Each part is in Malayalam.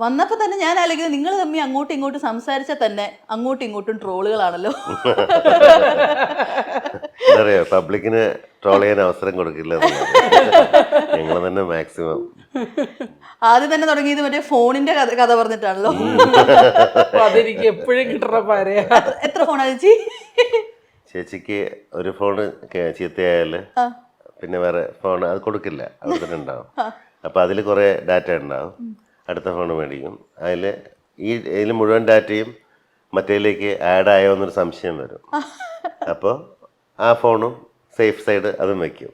വന്നപ്പോ തന്നെ ഞാൻ ആലോചിക്കുന്നത് നിങ്ങൾ തമ്മിൽ അങ്ങോട്ടും ഇങ്ങോട്ടും സംസാരിച്ചാൽ തന്നെ അങ്ങോട്ടും ഇങ്ങോട്ടും ട്രോളുകളാണല്ലോ. എന്താ പറയാ, പബ്ലിക്കിന് ട്രോൾ ചെയ്യാൻ അവസരം കൊടുക്കില്ല, ഞങ്ങൾ തന്നെ മാക്സിമം. ആദ്യം തന്നെ തുടങ്ങിയത് മറ്റേ ഫോണിന്റെ കഥ പറഞ്ഞിട്ടാണല്ലോ. അതെനിക്ക് എപ്പോഴും കിട്ടണ പറയാ. എത്ര ഫോണാ ചേച്ചി? ചേച്ചിക്ക് ഒരു ഫോണ് ചീത്തയായാല് പിന്നെ വേറെ ഫോൺ അത് കൊടുക്കില്ല, അവിടെ തന്നെ ഉണ്ടാവും. അപ്പം അതിൽ കുറേ ഡാറ്റ ഉണ്ടാവും, അടുത്ത ഫോൺ മേടിക്കും. ഇതിൽ മുഴുവൻ ഡാറ്റയും മറ്റേലേക്ക് ആഡ് ആയോ എന്നൊരു സംശയം വരും. അപ്പോൾ ആ ഫോണും സേഫ് സൈഡ് അതും വയ്ക്കും.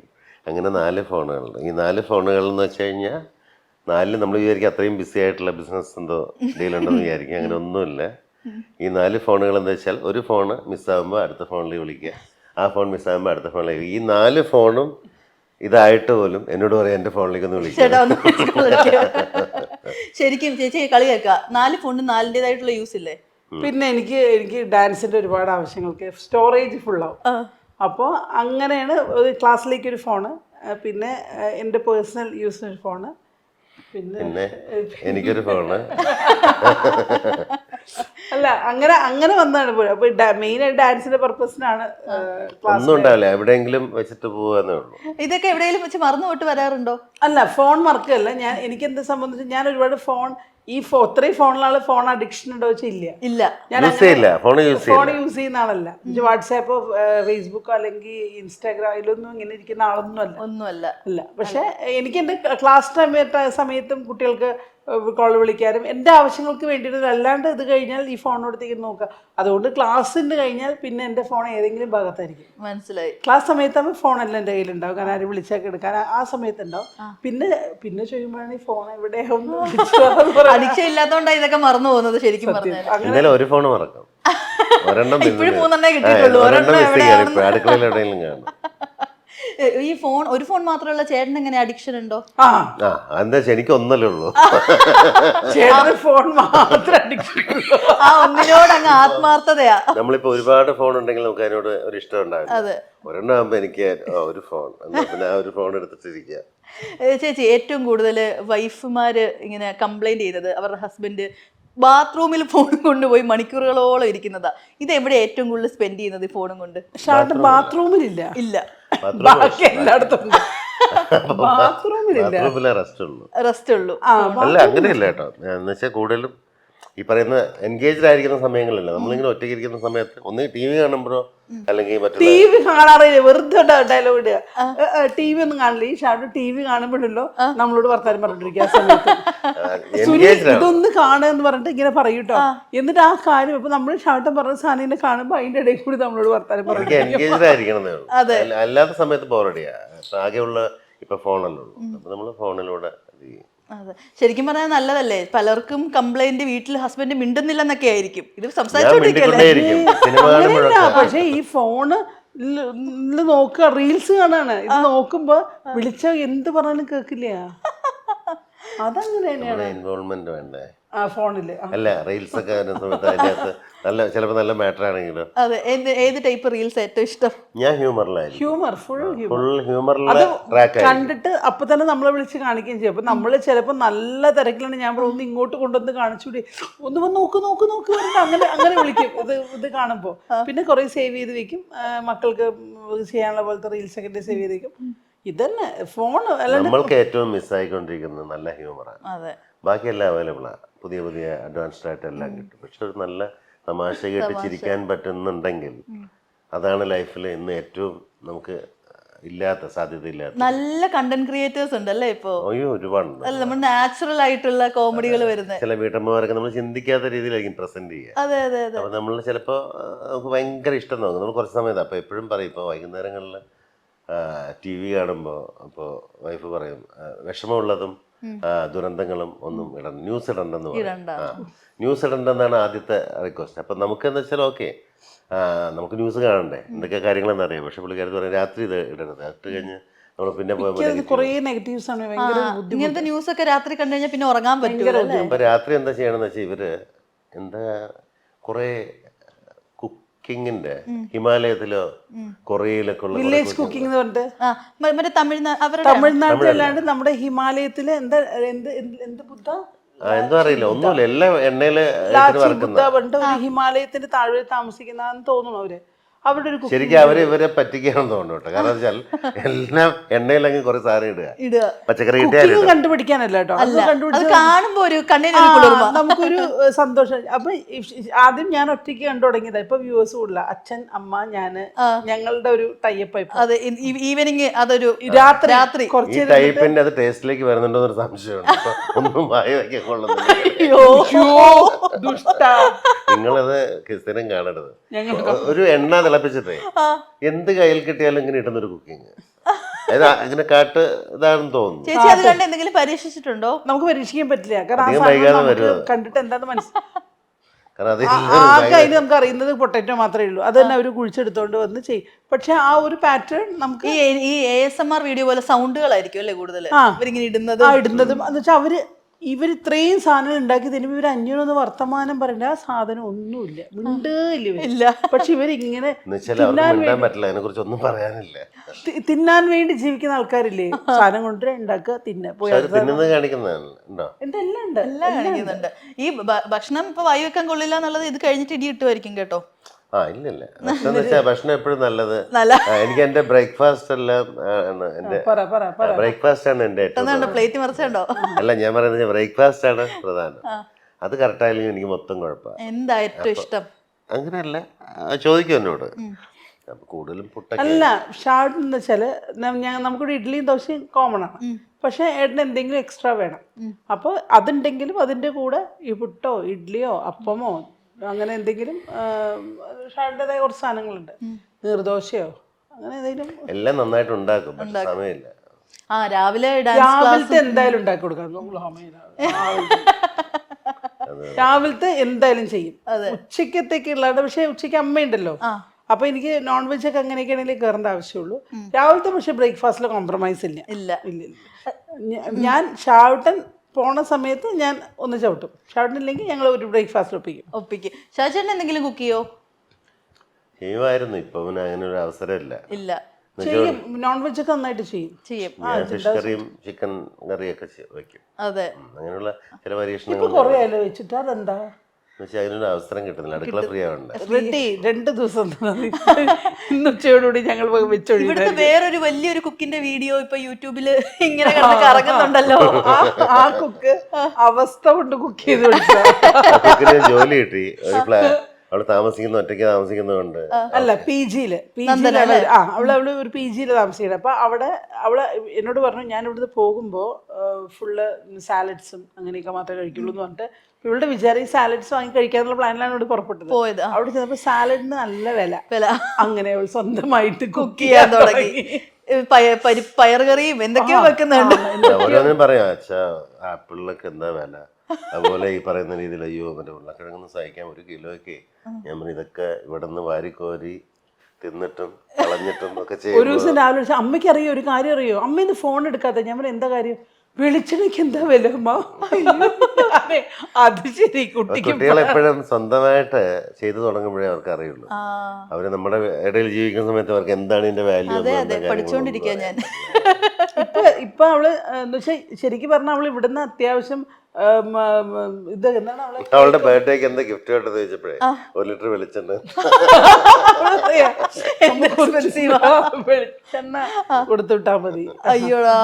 അങ്ങനെ 4 ഫോണുകളുണ്ട്. ഈ 4 ഫോണുകൾ എന്ന് വെച്ച് കഴിഞ്ഞാൽ 4 നമ്മൾ വിചാരിക്കും അത്രയും ബിസി ആയിട്ടുള്ള ബിസിനസ് എന്തോ ഡീലുണ്ടെന്ന് വിചാരിക്കും. അങ്ങനെ ഒന്നുമില്ല. ഈ 4 ഫോണുകൾ എന്താ വെച്ചാൽ, ഒരു ഫോണ് മിസ്സാകുമ്പോൾ അടുത്ത ഫോണിൽ വിളിക്കുക, ആ ഫോൺ മിസ്സാകുമ്പോൾ അടുത്ത ഫോണിലേക്ക്. ഈ 4 ഫോണും ഇതായിട്ട് പോലും എന്നോട് പറയാം എൻ്റെ ഫോണിലേക്ക് ഒന്ന് വിളിക്കാം. ശരിക്കും ചേച്ചി കളി കേൾക്കുക, 4 ഫോണിന് 4ൻ്റെതായിട്ടുള്ള യൂസ് ഇല്ലേ? പിന്നെ എനിക്ക് ഡാൻസിന്റെ ഒരുപാട് ആവശ്യങ്ങൾക്ക് സ്റ്റോറേജ് ഫുള്ളാവും. അപ്പോൾ അങ്ങനെയാണ് ക്ലാസ്സിലേക്ക് ഒരു ഫോണ്, പിന്നെ എൻ്റെ പേഴ്സണൽ യൂസിന് ഒരു ഫോണ്, പിന്നെ എനിക്കൊരു ഫോണ്. അല്ല അങ്ങനെ വന്നാണ് പോയത്. അപ്പോൾ മെയിനായിട്ട് ഡാൻസിന്റെ പർപ്പസിനാണ്. ഒന്നും ഉണ്ടാവില്ല, എവിടെയെങ്കിലും വെച്ചിട്ട് പോകാന്നേ ഉള്ളൂ. ഇതൊക്കെ എവിടെയെങ്കിലും വെച്ച് മറന്നു പോയിട്ട് വരാറുണ്ടോ? അല്ല, ഫോൺ മറക്കല്ല. എനിക്കെന്ത് സംബന്ധിച്ച് ഞാൻ ഒരുപാട് ഫോൺ ഇത്രയും ഫോണിലാണ് ഫോൺ അഡിക്ഷൻ ഉണ്ടോ വെച്ചാൽ ഇല്ല. ഞാൻ ഫോൺ യൂസ് ചെയ്യുന്ന ആളല്ല. വാട്സാപ്പോ ഫേസ്ബുക്കോ അല്ലെങ്കിൽ ഇൻസ്റ്റാഗ്രാം ഇതിലൊന്നും ഇങ്ങനെ ഇരിക്കുന്ന ആളൊന്നും അല്ല. പക്ഷെ എനിക്ക് എൻ്റെ ക്ലാസ് സമയത്തും കുട്ടികൾക്ക് കോൾ വിളിക്കാനും എൻ്റെ ആവശ്യങ്ങൾക്ക് വേണ്ടിയിട്ട്, അല്ലാണ്ട് ഇത് കഴിഞ്ഞാൽ ഈ ഫോണിനോടത്തേക്ക് നോക്കുക. അതുകൊണ്ട് ക്ലാസ്സിന് കഴിഞ്ഞാൽ പിന്നെ എൻ്റെ ഫോൺ ഏതെങ്കിലും ഭാഗത്തായിരിക്കും. മനസ്സിലായി. ക്ലാസ് സമയത്താകുമ്പോൾ ഫോണെല്ലാം എൻ്റെ കയ്യിലുണ്ടാവും, കാരണം ആരും വിളിച്ചൊക്കെ എടുക്കാൻ ആ സമയത്ത് ഉണ്ടാവും. പിന്നെ ചോദിക്കുമ്പോഴാണ് ഈ ഫോൺ എവിടെയാവും. അഡിക്ഷൻ ഇല്ലാത്തതുകൊണ്ടാണ് ഇതൊക്കെ മറന്നു പോകുന്നത്. ശരിക്കും ഇന്നലെ ഒരു ഫോൺ മറക്കാം, ഇപ്പോഴും 3 കിട്ടിയിട്ടുള്ളൂ. അടുക്കളയിൽ എവിടെയെങ്കിലും കാണും. ഈ ഫോൺ, ഒരു ഫോൺ മാത്രമുള്ള ചേട്ടൻ എങ്ങനെ അഡിക്ഷൻ ഉണ്ടോ? എന്താ എനിക്ക് ഒന്നല്ലേ ഉള്ളൂ, ഫോൺ മാത്രം അഡിക്ഷൻ. ആ ഒന്നിനോട് അങ്ങ് ആത്മാർത്ഥതയാ. നമ്മളിപ്പോ ഒരുപാട് ഫോൺ ഉണ്ടെങ്കിൽ നമുക്ക് അതിനോട് ഒരു ഇഷ്ടം ഉണ്ടാവില്ല. ഒരെണ്ണം ആകുമ്പോ എനിക്ക് ഒരു ഫോൺ, പിന്നെ ആ ഒരു ഫോൺ എടുത്തിട്ടിരിക്കുക. ചേച്ചി, ഏറ്റവും കൂടുതൽ വൈഫുമാര് ഇങ്ങനെ കംപ്ലൈന്റ് ചെയ്തത് അവരുടെ ഹസ്ബൻഡ് ബാത്റൂമിൽ ഫോൺ കൊണ്ടുപോയി മണിക്കൂറുകളോളം ഇരിക്കുന്നതാ. ഇത് എവിടെ ഏറ്റവും കൂടുതൽ സ്പെൻഡ് ചെയ്യുന്നത് ഈ ഫോണും കൊണ്ട്? ബാത്റൂമിലില്ല. ബാക്കി എല്ലായിടത്തും ബാത്റൂമിലില്ല, റെസ്റ്റ് ഉള്ളൂ. അല്ല അങ്ങനെയല്ല കേട്ടോ. എന്ന് വെച്ചാൽ കൂടുതലും ഈ പറയുന്ന എൻഗേജ്ഡ് ആയിരിക്കുന്ന സമയങ്ങളില്ല, നമ്മളിങ്ങനെ ഒറ്റയ്ക്ക് ഇരിക്കുന്ന സമയത്ത് ഒന്ന് ടി വി കാണുമ്പോഴോ അല്ലെങ്കിൽ ടി വി കാണാറില്ല, വെറുതെ ഡയലോഗ് ഇടുക. ടി വി ഒന്നും കാണില്ല. ഈ ഷാട്ട് ടി വി കാണുമ്പോഴല്ലോ നമ്മളോട് വർത്താനം പറഞ്ഞിരിക്കുക. ആ സമയത്ത് ഇതൊന്ന് കാണുക പറഞ്ഞിട്ട് ഇങ്ങനെ പറയൂട്ടോ. എന്നിട്ട് ആ കാര്യം ഇപ്പൊ നമ്മൾ ഷാട്ടം പറഞ്ഞ സാധനം കാണുമ്പോ അതിന്റെ ഇടയിൽ കൂടി നമ്മളോട് വർത്താനം പറഞ്ഞു. എൻഗേജ്ഡ് ആയിരിക്കണം. അല്ലാത്ത സമയത്ത് ബോറടിയാ. ആകെയുള്ള ഇപ്പൊ ഫോണല്ലോ, അപ്പൊ നമ്മള് ഫോണിലൂടെ. അതെ, ശരിക്കും പറഞ്ഞാൽ നല്ലതല്ലേ. പലർക്കും കംപ്ലൈന്റ് വീട്ടിൽ ഹസ്ബൻഡ് മിണ്ടുന്നില്ലെന്നൊക്കെ ആയിരിക്കും. ഇത് സംസാരിച്ചോണ്ടിരിക്കല്ലേ. പക്ഷെ ഈ ഫോണ് നോക്കുക, റീൽസ് കാണാണ്. ഇത് നോക്കുമ്പോ വിളിച്ച എന്ത് പറഞ്ഞാലും കേക്കില്ല. അതങ്ങനെ തന്നെയാണ്. ഇൻവോൾവ്മെന്റ് വേണ്ടേ ആ ഫോണില്? അല്ല, റീൽസ് ഒക്കെ അതിനകത്ത് നല്ല ചിലപ്പോൾ നല്ല മാറ്റർ ആണെങ്കിലും. അതെ, ഏത് ടൈപ്പ് റീൽസ് ഏറ്റവും ഇഷ്ടം? ഞാൻ ഹ്യൂമറിലായിരിക്കും. ഫുൾ ഹ്യൂമറിൽ കണ്ടിട്ട് അപ്പൊ തന്നെ നമ്മളെ വിളിച്ച് കാണിക്കുകയും ചെയ്യും. അപ്പൊ നമ്മള് ചിലപ്പോ നല്ല തിരക്കിലാണ്, ഞാൻ ഒന്ന് ഇങ്ങോട്ട് കൊണ്ടുവന്ന് കാണിച്ചുകൂടി, ഒന്ന് നോക്ക് അങ്ങനെ വിളിക്കും. ഇത് കാണുമ്പോ പിന്നെ കുറെ സേവ് ചെയ്ത് വെക്കും. മക്കൾക്ക് ചെയ്യാനുള്ള പോലത്തെ റീൽസ് ഒക്കെ സേവ് ചെയ്ത് വെക്കും. ഇതന്നെ ഫോൺ. നമ്മൾക്ക് ഏറ്റവും മിസ്സായിക്കൊണ്ടിരിക്കുന്നത് നല്ല ഹ്യൂമറാണ്. ബാക്കിയെല്ലാം അവൈലബിളാണ്, പുതിയ അഡ്വാൻസ്ഡ് ആയിട്ട് എല്ലാം കിട്ടും. പക്ഷെ ഒരു നല്ല തമാശ കേട്ട് ചിരിക്കാൻ പറ്റുന്നുണ്ടെങ്കിൽ അതാണ് ലൈഫിൽ ഇന്ന് ഏറ്റവും നമുക്ക് ഇല്ലാത്ത സാധ്യതയില്ലാത്ത നല്ല കണ്ടന്റ് ക്രിയേറ്റേഴ്സ് ഉണ്ടല്ലേ ഇപ്പോ? ഒരുപാടുണ്ട്. നമ്മൾ നാച്ചുറൽ ആയിട്ടുള്ള കോമഡികൾ വരുന്നത്. ചില വീട്ടമ്മമാരൊക്കെ നമ്മൾ ചിന്തിക്കാത്ത രീതിയിലായിരിക്കും പ്രസന്റ് ചെയ്യുക. അപ്പൊ നമ്മൾ ചിലപ്പോ നമുക്ക് ഭയങ്കര ഇഷ്ടം തോന്നും. നമ്മൾ കുറച്ച് സമയത്ത് അപ്പൊ എപ്പോഴും പറയും, ഇപ്പൊ വൈകുന്നേരങ്ങളിൽ ടി വി കാണുമ്പോൾ അപ്പോൾ വൈഫ് പറയും വിഷമമുള്ളതും ദുരന്തങ്ങളും ഒന്നും ന്യൂസ് ഇടണ്ടെന്ന് പറയും. ന്യൂസ് ഇടണ്ടെന്നാണ് ആദ്യത്തെ റിക്വസ്റ്റ്. അപ്പം നമുക്കെന്ന് വെച്ചാൽ ഓക്കെ, നമുക്ക് ന്യൂസ് കാണണ്ടേ, എന്തൊക്കെ കാര്യങ്ങളെന്ന് അറിയാം. പക്ഷെ പുള്ളിക്കാരത്ത് പറയും രാത്രി ഇത് ഇടരുത്, ഇട്ട് കഴിഞ്ഞ് നമ്മൾ പിന്നെ ഇങ്ങനത്തെ ന്യൂസ് ഒക്കെ രാത്രി കണ്ടു കഴിഞ്ഞാൽ പിന്നെ ഉറങ്ങാൻ പറ്റും. അപ്പൊ രാത്രി എന്താ ചെയ്യണമെന്ന് വെച്ചാൽ ഇവര് എന്താ കുറെ കുക്കിങ്ങിന്റെ ഹിമാലയത്തിലോ കൊറിയയിലൊക്കെ ഉള്ള വില്ലേജ് കുക്കിംഗ് തമിഴ്നാട്ടിലല്ലാണ്ട് നമ്മുടെ ഹിമാലയത്തില് എന്ത് ബുദ്ധ എന്തോ അറിയില്ല, ഒന്നുമില്ല, എല്ലാം എണ്ണയില് ലാച്ചി ബുദ്ധ പണ്ട് ഒരു ഹിമാലയത്തിന്റെ താഴെ താമസിക്കുന്നതാന്ന് തോന്നുന്നു അവര്. അവരുടെ ഒരു ശരിക്കും ഇവരെ പറ്റിക്കാണെന്ന് തോന്നുന്നു കേട്ടോ. കാരണം വെച്ചാൽ എല്ലാം എണ്ണയിലങ്ങ് കുറെ സാധനം ഇടുക. പച്ചക്കറി കുക്കിംഗ് കണ്ടുപിടിക്കാനല്ല കേട്ടോ, അത് അത് കണ്ടുപിടിച്ച കാണുമ്പോ ഒരു കണ്ണിനൊരു കുളിർമ. നമുക്കൊരു സന്തോഷം. അപ്പൊ ആദ്യം ഞാൻ ഒറ്റയ്ക്ക് കണ്ടു തുടങ്ങിയതാ, ഇപ്പൊ വ്യൂവേഴ്സ് കൂടുതല. അച്ഛൻ, അമ്മ, ഞാന്, ഞങ്ങളുടെ ഒരു ടൈപ്പ്. അതെ, ഈവനിങ് അതൊരു രാത്രി ഈ കുറച്ച് ടൈപ്പിന്റെ അത് ടേസ്റ്റിലേക്ക് വരുന്നുണ്ടോ എന്നൊരു സംശയമുണ്ട്. അപ്പൊ ഒന്നും വായി വയ്ക്കാൻ കൊള്ളുന്നില്ല. ദുഷ്ട. നിങ്ങളത് സ്ഥിരം കാണരുത്. ഒരു എണ്ണ തിളപ്പിച്ചിട്ടേ എന്ത് കയ്യിൽ കിട്ടിയാലും ഇങ്ങനെ ഇടുന്നൊരു കുക്കിങ്, ഇങ്ങനെ കാട്ട് ഇതാണെന്ന് തോന്നുന്നു. ചേച്ചി അത് കണ്ട് എന്തെങ്കിലും പരീക്ഷിച്ചിട്ടുണ്ടോ? നമുക്ക് പരീക്ഷിക്കാൻ പറ്റില്ല, കാരണം അധികം വൈകാതെ വരുമോ? കണ്ടിട്ട് എന്താന്ന് മനസ്സിലായി. കാരണം അത് ആകെ അതിന് നമുക്ക് അറിയുന്നത് പൊട്ടറ്റോ മാത്രമേ ഉള്ളൂ. അത് തന്നെ അവർ കുഴിച്ചെടുത്തോണ്ട് വന്ന് ചെയ്യും. പക്ഷെ ആ ഒരു പാറ്റേൺ നമുക്ക് ഈ ASMR വീഡിയോ പോലെ സൗണ്ടുകളായിരിക്കും അല്ലേ കൂടുതൽ ഇവരിങ്ങനെ ഇടുന്നത്. ഇടുന്നതും എന്ന് വെച്ചാൽ ഇവർ ഇത്രയും സാധനങ്ങൾ ഉണ്ടാക്കി തരുമ്പോൾ ഇവർ അന്യോന്ന് വർത്തമാനം പറയണ്ട, ആ സാധനം ഒന്നുമില്ല, മിണ്ടില്ല. പക്ഷെ ഇവരിങ്ങനെ പറ്റില്ല, അതിനെ കുറിച്ച് ഒന്നും പറയാനില്ല. തിന്നാൻ വേണ്ടി ജീവിക്കുന്ന ആൾക്കാരില്ലേ, സാധനം കൊണ്ടുവരാൻ ഉണ്ടാക്കുക, തിന്നുന്നത് കാണിക്കുന്നതാണോ? എന്തെല്ലാം ഉണ്ട്, എല്ലാം കാണിക്കുന്നുണ്ട്. ഈ ഭക്ഷണം ഇപ്പൊ വായി വെക്കാൻ കൊള്ളില്ല എന്നുള്ളത് ഇത് കഴിഞ്ഞിട്ട് ഇടി ഇട്ടുമായിരിക്കും കേട്ടോ. ഇല്ലില്ല, ഭക്ഷണം വെച്ചാൽ ഭക്ഷണം എപ്പോഴും നല്ലത്. എനിക്ക് എന്റെ ബ്രേക്ക്ഫാസ്റ്റ് എല്ലാം ബ്രേക്ക്ഫാസ്റ്റ് ആണ് എന്റെ ഏറ്റവും. പ്ലേറ്റ് മറിച്ചുണ്ടോ? അല്ല, ഞാൻ പറയുന്നത് ബ്രേക്ക്ഫാസ്റ്റ് ആണ് പ്രധാനം. അത് കറക്റ്റായാലും എനിക്ക് മൊത്തം കുഴപ്പമാണ്. എന്താ ഏറ്റവും ഇഷ്ടം? അങ്ങനെയല്ല, ചോദിക്കും എന്നോട്. കൂടുതലും പുട്ടൊക്കെ അല്ല. ഷാർട്ട് എന്ന് വെച്ചാല് നമുക്കിവിടെ ഇഡ്ഡലിയും ദോശയും കോമൺ ആണ്, പക്ഷെ ഏട്ടന് എന്തെങ്കിലും എക്സ്ട്രാ വേണം. അപ്പോൾ അതുണ്ടെങ്കിലും അതിന്റെ കൂടെ ഈ പുട്ടോ ഇഡ്ഡലിയോ അപ്പമോ അങ്ങനെ എന്തെങ്കിലും ഷാർട്ടിൻ്റെതായ കുറച്ച് സാധനങ്ങളുണ്ട്, നീർദോശയോ അങ്ങനെ എന്തെങ്കിലും. എല്ലാം നന്നായിട്ട് ഉണ്ടാക്കും, പക്ഷെ സമയമില്ല. രാവിലത്തെ എന്തായാലും ഉണ്ടാക്കി കൊടുക്കാം. രാവിലത്തെ എന്തായാലും ചെയ്യും. ഉച്ചക്കത്തേക്ക് ഉള്ളത് പക്ഷെ ഉച്ചയ്ക്ക് അമ്മയുണ്ടല്ലോ, അപ്പൊ എനിക്ക് നോൺ വെജ് ഒക്കെ അങ്ങനെയൊക്കെ ആണെങ്കിൽ കയറേണ്ട ആവശ്യമുള്ളൂ. രാവിലത്തെ പക്ഷെ ബ്രേക്ക്ഫാസ്റ്റിൽ കോംപ്രമൈസ് ഇല്ല. ഇല്ല. ഞാൻ ഷാവട്ടൻ പോണ സമയത്ത് ഞാൻ ഒന്ന് ചവിട്ടും, ഷാവട്ടിനില്ലെങ്കിൽ ഞങ്ങൾ ഒരു ബ്രേക്ക്ഫാസ്റ്റ് ഒപ്പിക്കും. ഷാജേട്ടൻ എന്തെങ്കിലും കുക്ക് ചെയ്യോ? ചെയ്യുമായിരുന്നു, ഇപ്പൊ അങ്ങനെ ഒരു അവസരമില്ല. ഇല്ല. ചെയ്യും, നോൺ വെജ് ഒക്കെ നന്നായിട്ട് ചെയ്യും. ഫിഷ് കറിയും ചിക്കൻ കറിയൊക്കെ വെക്കും. അതെ, അങ്ങനെയുള്ള ചില പരീക്ഷണങ്ങൾ കുറെ ആലോ വെച്ചിട്ട്. അതെന്താ അതിനൊരു അവസരം കിട്ടുന്നില്ല, അടുക്കള ഫ്രീ ആവണ്ട. റെഡി 2 ദിവസം ഇന്ന് ഉച്ചയോടുകൂടി ഞങ്ങൾ വെച്ചൊഴി. ഇവിടുത്തെ വേറൊരു വലിയൊരു കുക്കിന്റെ വീഡിയോ ഇപ്പൊ യൂട്യൂബില് ഇങ്ങനെ കറങ്ങുന്നുണ്ടല്ലോ. ആ കുക്ക് അവസ്ഥ കൊണ്ട് കുക്ക് ചെയ്ത് ജോലി കിട്ടി. അവള് ഒറ്റയ്ക്ക് താമസിക്കുന്നതുകൊണ്ട്. അല്ല, PG-യില് അവള് ഒരു PG-യില് താമസിക്കുന്നത്. അപ്പൊ അവള് എന്നോട് പറഞ്ഞു, ഞാൻ ഇവിടുന്ന് പോകുമ്പോ ഫുള്ള് സാലഡ്സും അങ്ങനെയൊക്കെ മാത്രമേ കഴിക്കുള്ളൂ എന്ന് പറഞ്ഞിട്ട്. ഇവളുടെ വിചാരം ഈ സാലഡ്സ് വാങ്ങി കഴിക്കാന്നുള്ള പ്ലാനിലാണ് ഇവിടെ പുറപ്പെട്ടത്. അവിടെ ചെന്നപ്പോ സാലഡിന് നല്ല വില. അങ്ങനെ അവൾ സ്വന്തമായിട്ട് കുക്ക് ചെയ്യാൻ തുടങ്ങി. പയറുകറിയും എന്തൊക്കെയോ വെക്കുന്നുണ്ട്. ഓരോന്നും പറയാം, അച്ഛാ ആപ്പിളിനൊക്കെ എന്താ വില, അതുപോലെ ഈ പറയുന്ന രീതിയിൽ അയ്യോ മറ്റേ ഉരുളക്കിഴങ്ങൊന്നും സഹിക്കാൻ 1 കിലോയ്ക്ക്. ഞാൻ പറഞ്ഞു ഇതൊക്കെ ഇവിടെ നിന്ന് വാരിക്കോരി തിന്നിട്ടും കളഞ്ഞിട്ടും ഒക്കെ ചെയ്യും. ഒരു ദിവസം രാവിലെ അമ്മയ്ക്ക് അറിയോ ഒരു കാര്യം അറിയോ, അമ്മ ഇന്ന് ഫോൺ എടുക്കാത്ത. ഞാൻ പറഞ്ഞു എന്താ കാര്യം? വെളിച്ചെണ്ണയ്ക്ക് എന്താ വില അമ്മ? അത് ശരി, കുട്ടികൾ എപ്പോഴും സ്വന്തമായിട്ട് ചെയ്തു തുടങ്ങുമ്പോഴേ അവർക്ക് അറിയുള്ളൂ. അവര് നമ്മുടെ ഇടയിൽ ജീവിക്കുന്ന സമയത്ത് അവർക്ക് എന്താണ് ഇതിന്റെ വാല്യൂ. പഠിച്ചോണ്ടിരിക്കുക ഞാൻ. ഇപ്പൊ അവള് എന്ന് വെച്ചാൽ ശരിക്കും പറഞ്ഞ അവള് ഇവിടുന്ന് അത്യാവശ്യം ഇത് എന്താണ് അവളുടെ ബർത്ത്ഡേക്ക് എന്താ ഗിഫ്റ്റ് വേണ്ടത് ചോദിച്ചപ്പോഴേ 1 ലിറ്റർ വെളിച്ചെണ്ണ വെളിച്ചെണ്ണ കൊടുത്തുവിട്ടാ മതി. അയ്യോടാ.